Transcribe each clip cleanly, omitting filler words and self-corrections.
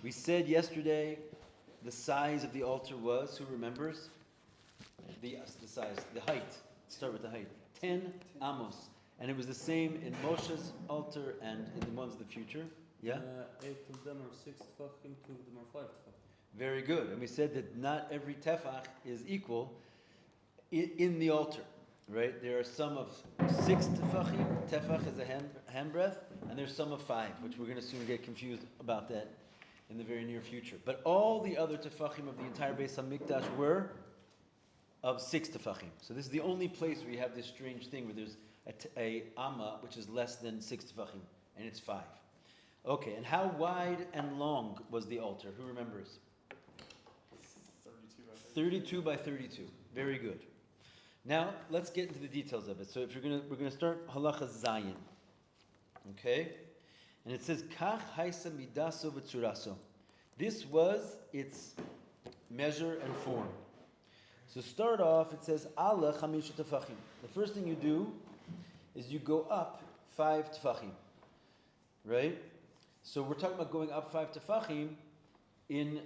We said yesterday the size of the altar was, who remembers? The size, the height. Let's start with the height. 10 amos. And it was the same in Moshe's altar and in the ones of the future. Yeah? 8 of them are 6 tefachim, 2 of them are 5 tefachim. Very good. And we said that not every tefach is equal in the altar. Right? There are some of 6 tefachim. Tefach is a handbreadth. And there's some of 5, which we're going to soon get confused about that in the very near future. But all the other tefachim of the entire Beis HaMikdash were of 6 tefachim. So this is the only place where you have this strange thing where there's a amma which is less than 6 tefachim, and it's 5. Okay, and how wide and long was the altar? Who remembers? 32 by 32. Very good. Now let's get into the details of it. So if we're gonna start halacha zayin. Okay, and it says kach haisa midaso v'tzuraso. This was its measure and form. So start off. It says ala chamisha tefachim. The first thing you do is you go up 5 tefachim, right? So we're talking about going up 5 tefachim. In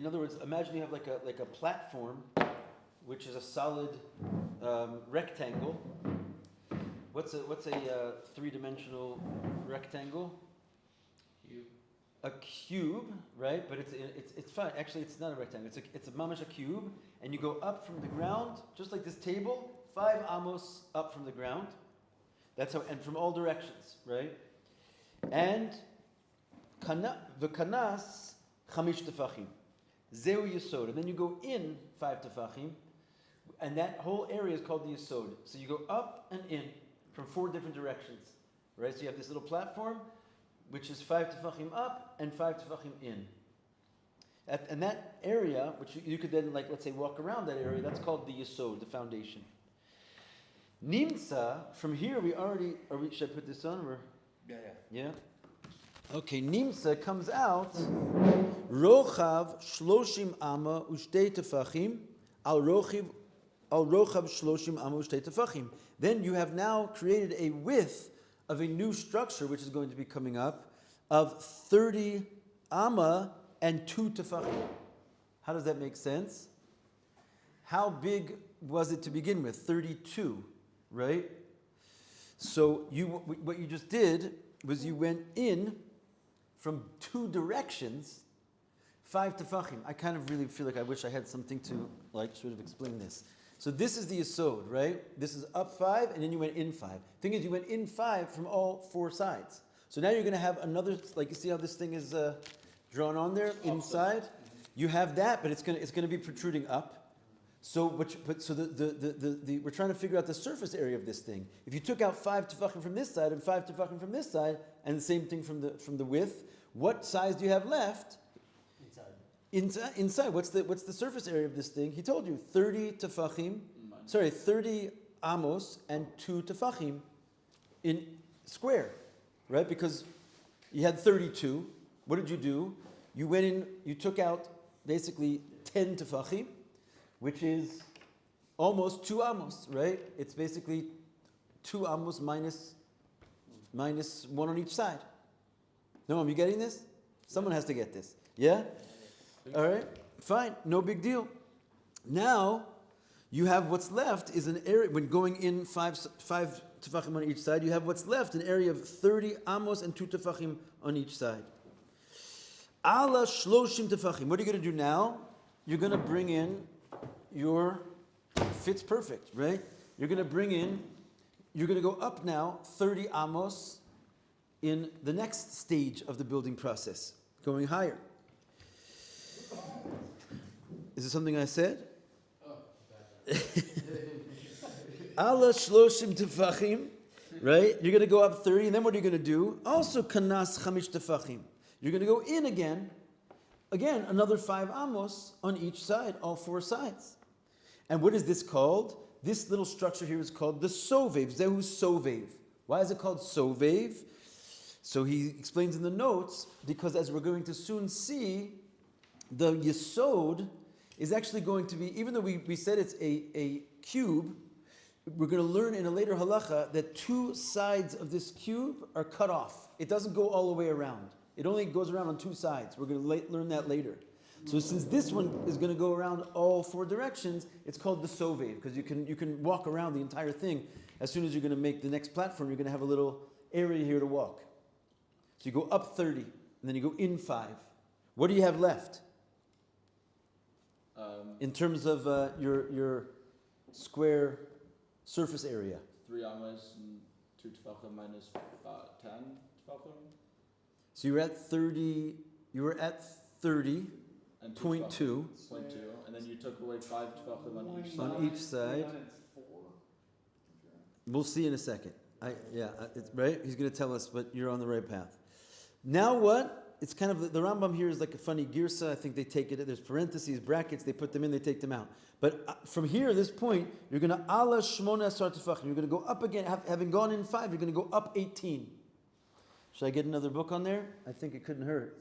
other words, imagine you have like a platform, which is a solid rectangle. What's a 3-dimensional rectangle? Cube. A cube, right? But it's fine. Actually, it's not a rectangle. It's a mamash a cube, and you go up from the ground, just like this table, 5 amos up from the ground. That's how, and from all directions, right? And the kanas chamish tefachim, zeu yisod, and then you go in 5 tefachim, and that whole area is called the yisod. So you go up and in from 4 different directions, right? So you have this little platform, which is 5 tefachim up and 5 tefachim in. And that area, which you could then, like, let's say, walk around that area, that's called the yisod, the foundation. Nimsa, from here should I put this on? Or? Yeah? Okay, Nimsa comes out, Rochav shloshim amma ushtei tefachim, al rochav shloshim amma ushtei tefachim. Then you have now created a width of a new structure, which is going to be coming up, of 30 amma and 2 tefachim. How does that make sense? How big was it to begin with? 32, right? So what you just did was you went in from 2 directions, 5 tefachim. I kind of really feel like I wish I had something to sort of explain this. So this is the yesod, right? This is up 5, and then you went in 5. Thing is, you went in 5 from all 4 sides. So now you're going to have another, like you see how this thing is drawn on there inside. You have that, but it's going to be protruding up. So we're trying to figure out the surface area of this thing. If you took out 5 tefachim from this side and 5 tefachim from this side, and the same thing from the width, what size do you have left? Inside. What's the surface area of this thing? He told you 30 amos and 2 tefachim in square, right? Because you had 32. What did you do? You went in. You took out basically 10 tefachim, which is almost 2 amos, right? It's basically 2 amos minus 1 on each side. No, are you getting this? Someone has to get this. Yeah? All right, fine, no big deal. Now, you have what's left is an area, when going in 5 tefachim on each side, you have what's left, an area of 30 amos and 2 tefachim on each side. Ala shloshim tefachim. What are you going to do now? You're going to bring in fits perfect, right? You're going to go up now 30 amos in the next stage of the building process, going higher. Is it something I said? Ala shloshim tefachim, right? You're going to go up 30, and then what are you going to do? Also kanas chamish tefachim. You're going to go in again, another 5 amos on each side, all 4 sides. And what is this called? This little structure here is called the sovev. Zehu sovev. Why is it called sovev? So he explains in the notes, because as we're going to soon see, the yesod is actually going to be, even though we said it's a cube, we're going to learn in a later halacha that 2 sides of this cube are cut off. It doesn't go all the way around. It only goes around on two sides. We're going to learn that later. So since this one is going to go around all four directions, it's called the Sovev, because you can walk around the entire thing. As soon as you're going to make the next platform, you're going to have a little area here to walk. So you go up 30, and then you go in 5. What do you have left? In terms of your square surface area. 3 amas and 2 tefachim minus 10 tefachim. So you were at 30. You were at 30. And 0.2. And then you took away 5 tefachim on each side. On each side. We'll see in a second. It's right. He's going to tell us, but you're on the right path. Now what? It's kind of, the Rambam here is like a funny girsa. I think they take it, there's parentheses, brackets, they put them in, they take them out. But from here, this point, you're going to ala shmona asar tefachim. You're going to go up again, having gone in 5, you're going to go up 18. Should I get another book on there? I think it couldn't hurt.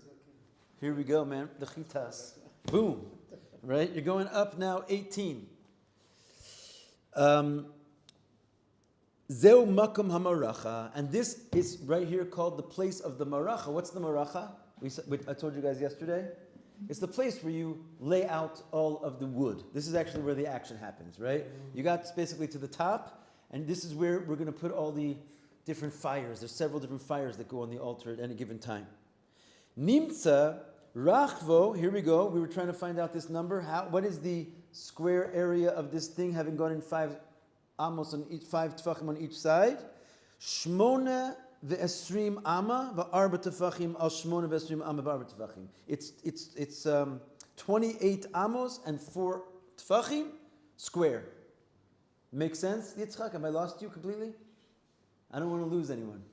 Here we go, man. The chitas. Boom. Right? You're going up now 18. Zeu makom hamaracha. And this is right here called the place of the maracha. What's the maracha? I told you guys yesterday. It's the place where you lay out all of the wood. This is actually where the action happens, right? You got basically to the top, and this is where we're going to put all the different fires. There's several different fires that go on the altar at any given time. Nimtza rachvo, here we go. We were trying to find out this number. What is the square area of this thing, having gone in 5 amos on each, 5 tefachim on each side? Shmona ve'esrim ama va'arba tefachim al shmona ve'esrim ama va'arba tefachim. It's 28 amos and 4 tefachim square. Make sense, Yitzchak? Have I lost you completely? I don't want to lose anyone.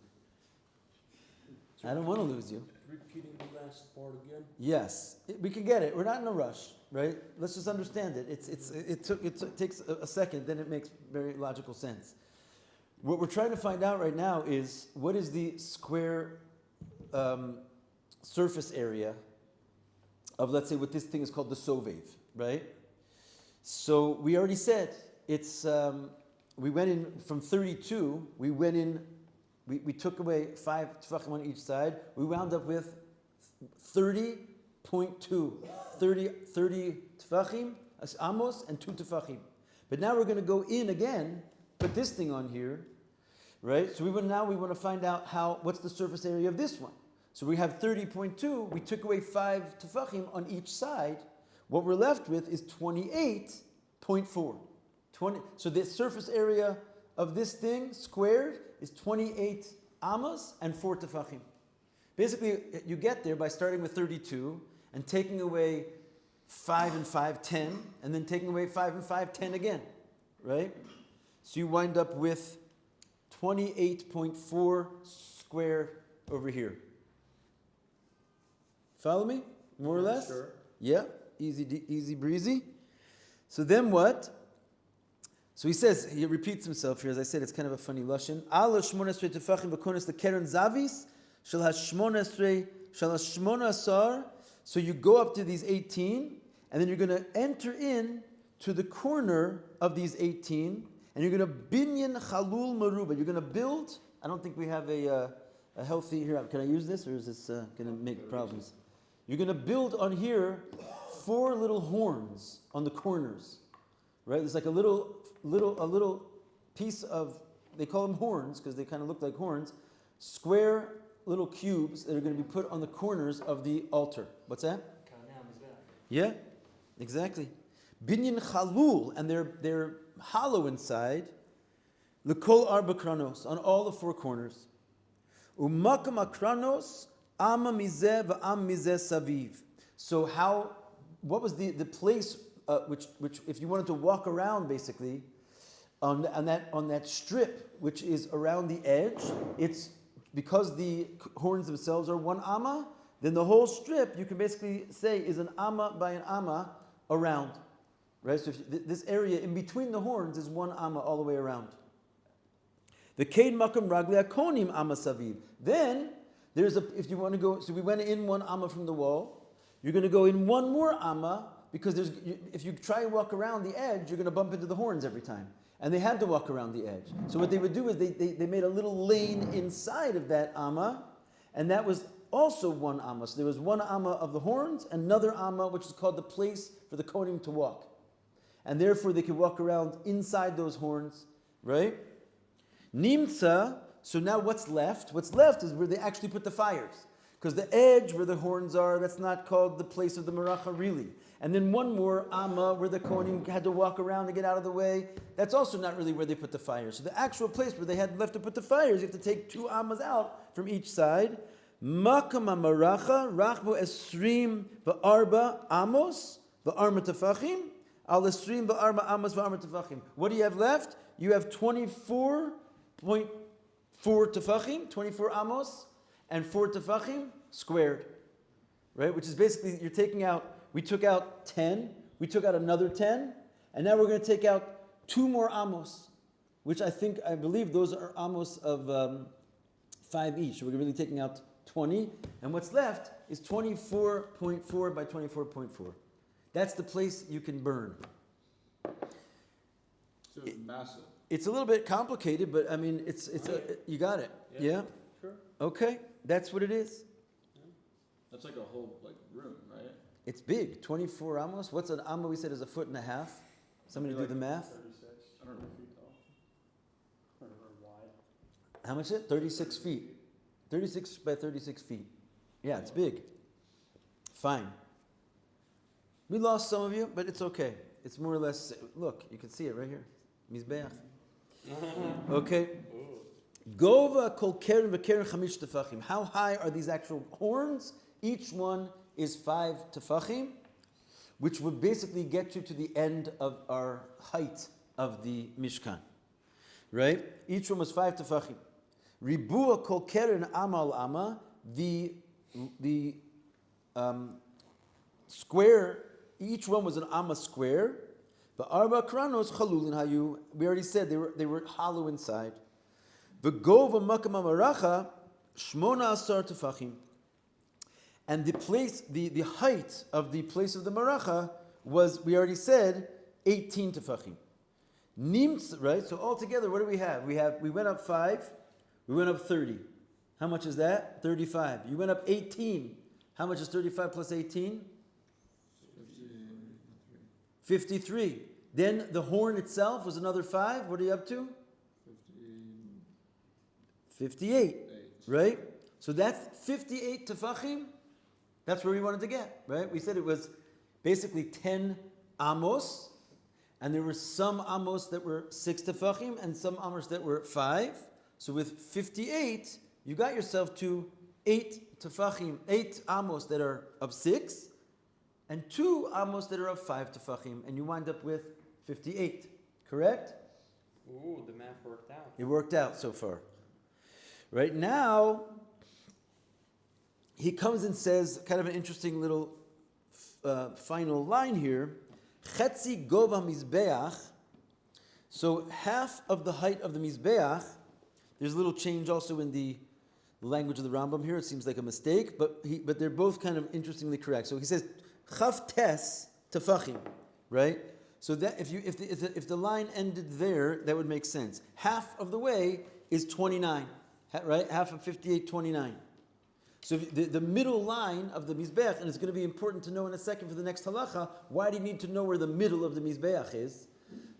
I don't want to lose you. Repeating the last part again? Yes, we can get it. We're not in a rush, right? Let's just understand it. It takes a second, then it makes very logical sense. What we're trying to find out right now is what is the square surface area of, let's say, what this thing is called the Sovev, right? So we already said it's, we went in from 32, we took away 5 tefachim on each side. We wound up with 30.2. 30 tefachim, amos, and 2 tefachim. But now we're going to go in again, put this thing on here, right? So we want to find out what's the surface area of this one. So we have 30.2. We took away 5 tefachim on each side. What we're left with is 28.4. So the surface area of this thing squared is 28 amos and 4 tefachim. Basically, you get there by starting with 32 and taking away 5 and 5, 10, and then taking away 5 and 5, 10 again, right? So you wind up with 28.4 square over here. Follow me? More or less? Sure. Yeah, easy breezy. So then what? So he repeats himself here. As I said, it's kind of a funny lashon. Ala shmona esrei tefachim v'kones lekeren zavis shel hashmona asar. So you go up to these 18, and then you're going to enter in to the corner of these 18, and you're going to binyan chalul maruba. You're going to build. I don't think we have a healthy here. Can I use this, or is this going to make problems? You're going to build on here 4 little horns on the corners, right? There's like a little piece of, they call them horns because they kind of look like horns, square little cubes that are going to be put on the corners of the altar. What's that? Yeah, exactly. Binyan chalul, and they're hollow inside. L'kol arba kranos, on all the 4 corners. Umakam akranos ama mizeh v'am mizeh saviv. So what was the place which if you wanted to walk around basically on that strip which is around the edge, it's because the horns themselves are 1 amma, then the whole strip you can basically say is an amma by an amma around, right? So this area in between the horns is 1 amma all the way around. The kaid makam ragli akonim amma saviv. Then if you want to go, so we went in 1 amma from the wall. You're going to go in 1 more amma because if you try and walk around the edge, you're going to bump into the horns every time. And they had to walk around the edge. So what they would do is they made a little lane inside of that amma, and that was also 1 amma. So there was 1 amma of the horns, another amma which is called the place for the kohanim to walk. And therefore they could walk around inside those horns, right? Nimtza, so now what's left? What's left is where they actually put the fires. Because the edge where the horns are, that's not called the place of the maracha really. And then 1 more amma where the kohanim had to walk around to get out of the way, that's also not really where they put the fires. So the actual place where they had left to put the fires, you have to take 2 ammas out from each side. Makam maracha rachbo esrim v'arba amos v'arma tefachim al esrim v'arba amos v'arma tefachim. What do you have left? You have 24.4 tefachim, 24 amos, and 4 tefachim squared, right? Which is basically you're taking out. We took out 10. We took out another 10, and now we're going to take out 2 more amos, which I believe those are amos of 5 each. So we're really taking out 20, and what's left is 24.4 by 24.4. That's the place you can burn. So it's massive. It's a little bit complicated, but I mean, you got it. Yeah? Sure. Okay, that's what it is. That's like a whole room, right? It's big, 24 amos. What's an amma? We said is 1.5 feet. Somebody do the math. 36. I don't know feet tall. Or wide. How much is it? 36 feet. 36 by 36 feet. Yeah, it's big. Fine. We lost some of you, but it's okay. It's more or less, look, you can see it right here. Mizbeach. Okay. Gova kol keren v'keren chamish tefachim. How high are these actual horns? Each one is 5 tefachim, which would basically get you to the end of our height of the Mishkan. Right? Each one was 5 tefachim. Ribua kol keren amal amma, the square, each one was an amma square. The arba kranos chalulin hayu. We already said they were hollow inside. The gova makam amaracha shmona asar tefachim. And the place, the height of the place of the maracha was, we already said, 18 tefachim. Nimtz, right? So altogether, what do we have? We went up 5. We went up 30. How much is that? 35. You went up 18. How much is 35 plus 18? 53. Then the horn itself was another 5. What are you up to? 58. Right? So that's 58 tefachim. That's where we wanted to get, right? We said it was basically 10 amos, and there were some amos that were 6 tefachim and some amos that were 5. So with 58, you got yourself to 8 tefachim, 8 amos that are of 6, and 2 amos that are of 5 tefachim, and you wind up with 58. Correct? Ooh, the math worked out. It worked out so far. Right now, he comes and says, kind of an interesting little final line here. Chetzi gova mizbeach. So half of the height of the mizbeach. There's a little change also in the language of the Rambam here. It seems like a mistake, but they're both kind of interestingly correct. So he says chaf tes tefachim, right? So that if the line ended there, that would make sense. Half of the way is 29, right? Half of 58, 29. So the middle line of the Mizbeach, and it's going to be important to know in a second for the next halacha, why do you need to know where the middle of the Mizbeach is?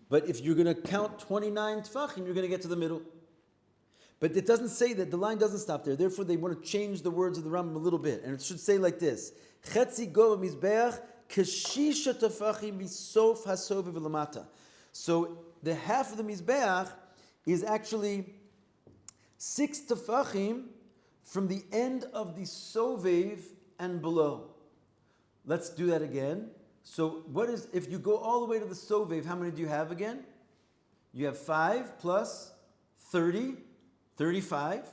But if you're going to count 29 tefachim, you're going to get to the middle. But it doesn't say that, the line doesn't stop there. Therefore, they want to change the words of the Rambam a little bit. And it should say like this. Chetzi gova Mizbeach keshisha tefachim misof hasovev v'lamata. So the half of the Mizbeach is actually 6 tefachim from the end of the sovev and below. Let's do that again. So if you go all the way to the sovev, how many do you have again? You have 5 plus 30, 35.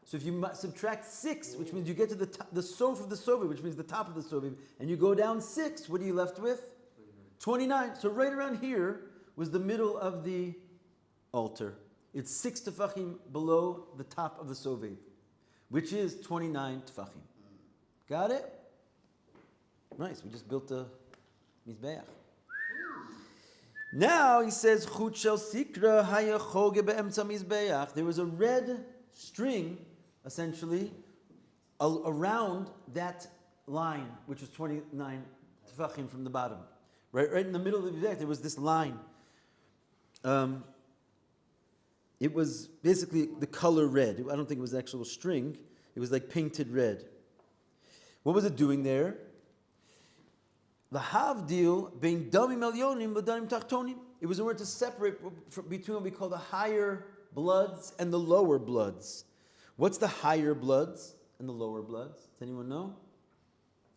So if you subtract 6, which means you get to the sof of the sovev, which means the top of the sovev, and you go down 6, what are you left with? 29. So right around here was the middle of the altar. It's 6 tefachim below the top of the sovev, which is 29 tefachim. Got it? Nice. We just built a mizbeach. Now he says, Chut shel sikra haya choge be'emtza mizbeach. There was a red string, essentially, around that line, which was 29 tefachim from the bottom. Right in the middle of the Mizbeach, there was this line. It was basically the color red. I don't think it was actual string. It was like painted red. What was it doing there? The havdil bein damim elyonim v'damim tachtonim. It was in order to separate between what we call the higher bloods and the lower bloods. What's the higher bloods and the lower bloods? Does anyone know?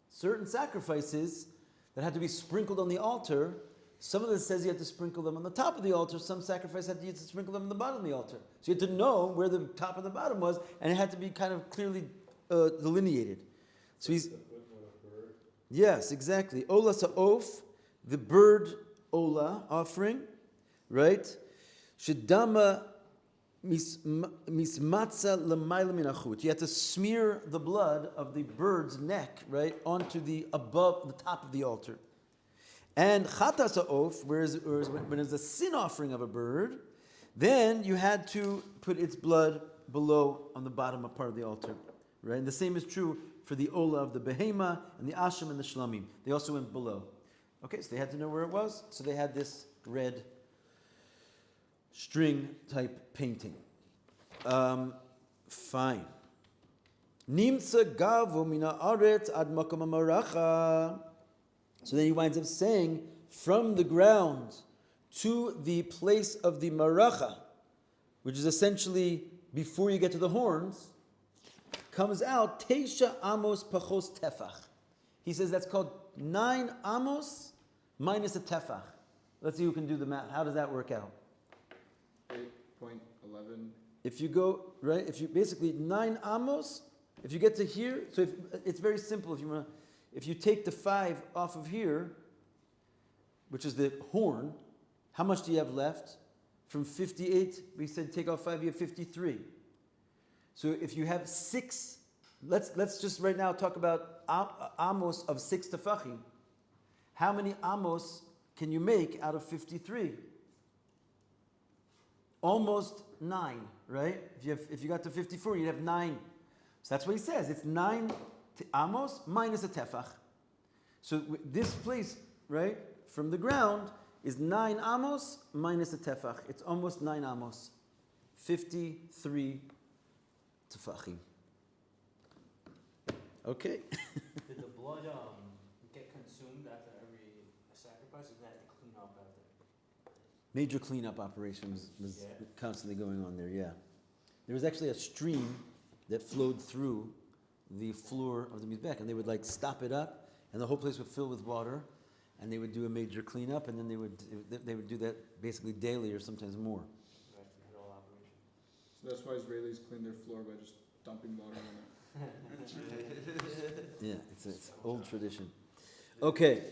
Certain sacrifices that had to be sprinkled on the altar. Some of it says you had to sprinkle them on the top of the altar. Some sacrifice had to sprinkle them on the bottom of the altar. So you had to know where the top and the bottom was, and it had to be kind of clearly delineated. So he's... Yes, exactly. Ola sa'of, the bird ola offering, right? Shedama mismatza l'mayla min achut. You had to smear the blood of the bird's neck, right, onto the top of the altar. And chatas ha'of, whereas when it's a sin offering of a bird, then you had to put its blood below on the bottom part of the altar, right? And the same is true for the ola of the behema and the asham and the shlamim. They also went below. Okay, so they had to know where it was, so they had this red string type painting. Fine. Nimtza gavo mina aretz ad makom hamaracha. So then he winds up saying, from the ground to the place of the maracha, which is essentially before you get to the horns, comes out Teisha Amos Pachos Tefach. He says that's called 9 Amos minus a Tefach. Let's see who can do the math. How does that work out? 8.11. If you go, right, if you basically 9 Amos, if you get to here, so it's very simple. If you take the 5 off of here, which is the horn, how much do you have left? From 58, we said take off 5, you have 53. So if you have 6, let's just right now talk about amos of 6 tefachim. How many amos can you make out of 53? Almost 9, right? If you got to 54, you'd have 9. So that's what he says. It's 9 amos minus a tefach. So this place, right, from the ground is 9 amos minus a tefach. It's almost 9 amos. 53 tefachim. Okay. Did the blood get consumed after every sacrifice, or did that clean up after? Major cleanup operation was constantly going on there, yeah. There was actually a stream that flowed through the floor of the Mizbech, and they would stop it up, and the whole place would fill with water, and they would do a major cleanup, and then they would do that basically daily or sometimes more. So that's why Israelis clean their floor by just dumping water on it. Yeah, it's old tradition. Okay.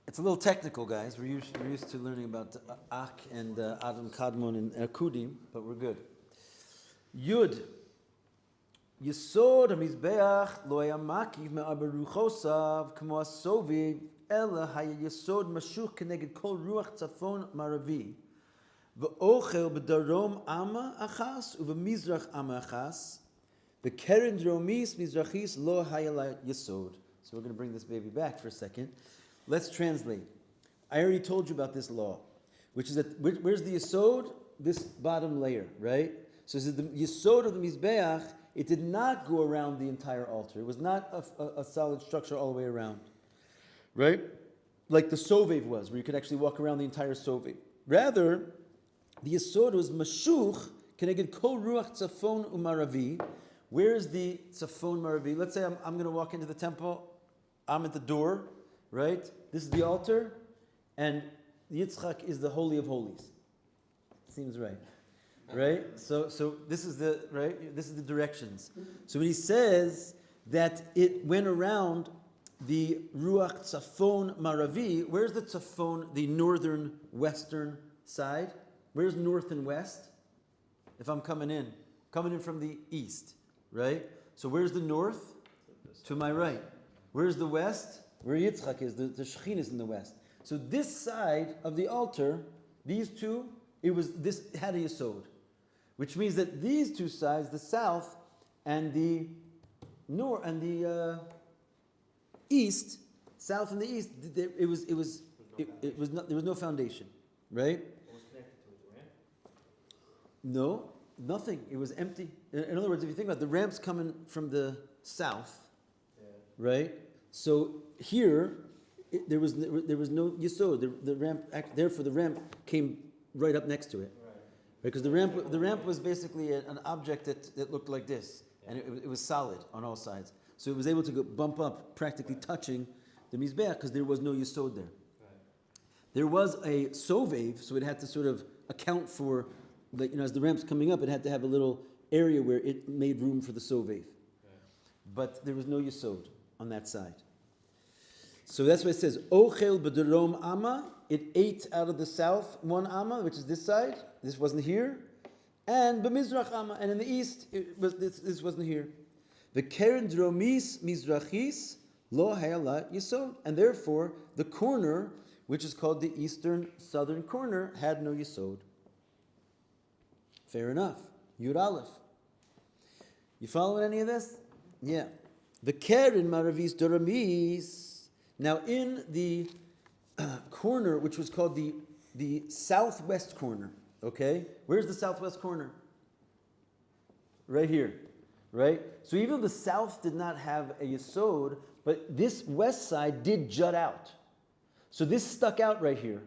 It's a little technical, guys. We're used to learning about Ak and Adam Kadmon and Akudim, but we're good. Yud. Yesod HaMizbeach lo haya makiv me'aber ruchosav k'mo hasoviv ela haya yesod mashuch keneged kol ruach tzafon maravi ve'ochel b'darom ama achas u'v'mizrach ama achas ve'keren dromis mizrachis lo haya la yesod. So we're going to bring this baby back for a second. Let's translate. I already told you about this law, which is that where's the yesod? This bottom layer, right? So this is the yesod of the Mizbeach. It did not go around the entire altar. It was not a solid structure all the way around, right? Like the sovev was, where you could actually walk around the entire sovev. Rather, the yesod was mashuch keneged kol ruach tzafon umaravi. Where is the tzafon maravi? Let's say I'm going to walk into the temple. I'm at the door, right? This is the altar, and Yitzchak is the Holy of Holies. Seems right. Right? So this is the right. This is the directions. So when he says that it went around the Ruach Tzafon Maravi, where's the Tzafon, the northern western side? Where's north and west? If I'm coming in from the east, right? So where's the north? To my right. Where's the west? Where Yitzchak is, the Shechin is in the west. So this side of the altar, these two, it had a yesod, which means that these two sides, the south and the north and the east, south and the east, there was no foundation, right? What was connected to it, the ramp? No, nothing. It was empty. In other words, if you think about it, the ramp's coming from the south, right? So here, there was no yesod. The ramp, therefore, the ramp came right up next to it, Right. because the ramp was basically an object that looked like this, and it was solid on all sides. So it was able to bump up, practically touching the mizbeach, because there was no yesod there. Right. There was a sovev, so it had to sort of account for, as the ramp's coming up, it had to have a little area where it made room for the sovev. Right. But there was no yesod on that side. So that's why it says, Ochel b'derom ama, it ate out of the south one ama, which is this side. This wasn't here. And b'mizrach ama, and in the east, this wasn't here. The keren dromis mizrachis lo hayala yesod. And therefore, the corner, which is called the eastern southern corner, had no yesod. Fair enough. Yud Aleph. You following any of this? Yeah. The keren maravis doramis. Now, in the corner, which was called the southwest corner, okay? Where's the southwest corner? Right here, right? So even though the south did not have a yesod, but this west side did jut out. So this stuck out right here.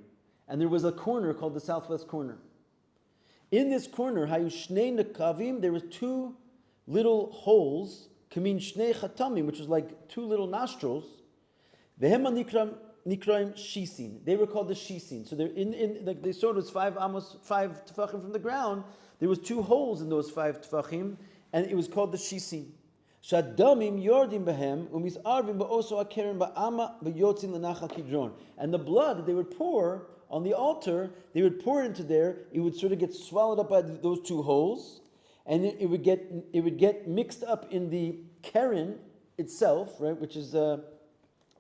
And there was a corner called the southwest corner. In this corner, hayu shnei nekavim, there was two little holes, kamin shnei chatamim, which was like two little nostrils. Vehema nikraim shisin. They were called the shisin. So they're the sword was 5 tefachim from the ground. There was two holes in those 5 tefachim, and it was called the shisin. Shadamim yordim behem umisarvim ba'oso akeren ba'ama ba'yotzin lenachal kidron. And the blood that they would pour on the altar, they would pour it into there. It would sort of get swallowed up by those two holes, and it would get mixed up in the keren itself, right, which is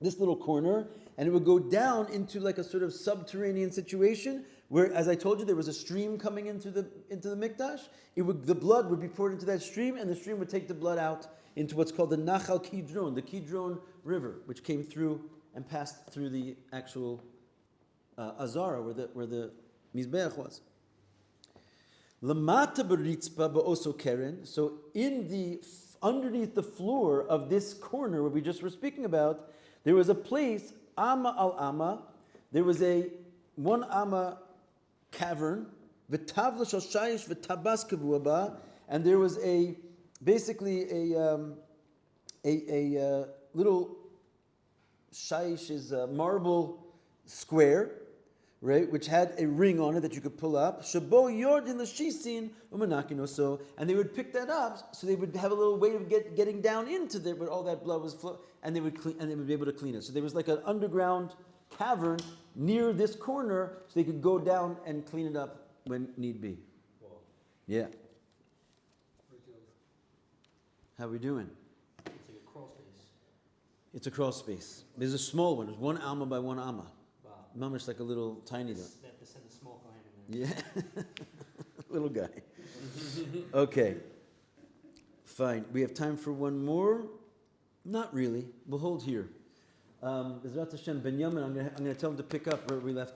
this little corner, and it would go down into like a sort of subterranean situation where, as I told you, there was a stream coming into the mikdash. The blood would be poured into that stream, and the stream would take the blood out into what's called the Nachal Kidron, the Kidron River, which came through and passed through the actual Azara, where the Mizbeach was. Lamata b'ritzpa ba'oso keren. So underneath the floor of this corner where we just were speaking about, there was a place, Amma al Amma. There was a 1 Amma cavern, v'tavla shel shayish v'tabas kavua ba, and there was basically a little shayish is a marble square, right, which had a ring on it that you could pull up. Shabo yord in the shisin umanakino. So, and they would pick that up, so they would have a little way of getting down into there, but all that blood was flowing, and they would be able to clean it. So there was like an underground cavern near this corner, so they could go down and clean it up when need be. Whoa. Yeah. How are we doing? It's like a crawl space. It's a crawl space. There's a small one. It's 1 amma by 1 amma. Wow. Mamish like a little tiny one. They have to send a small guy in there. Yeah. Little guy. Okay. Fine. We have time for one more? Not really. We'll hold here. Bezrat Hashem, Benjamin, I'm going to tell him to pick up where we left off.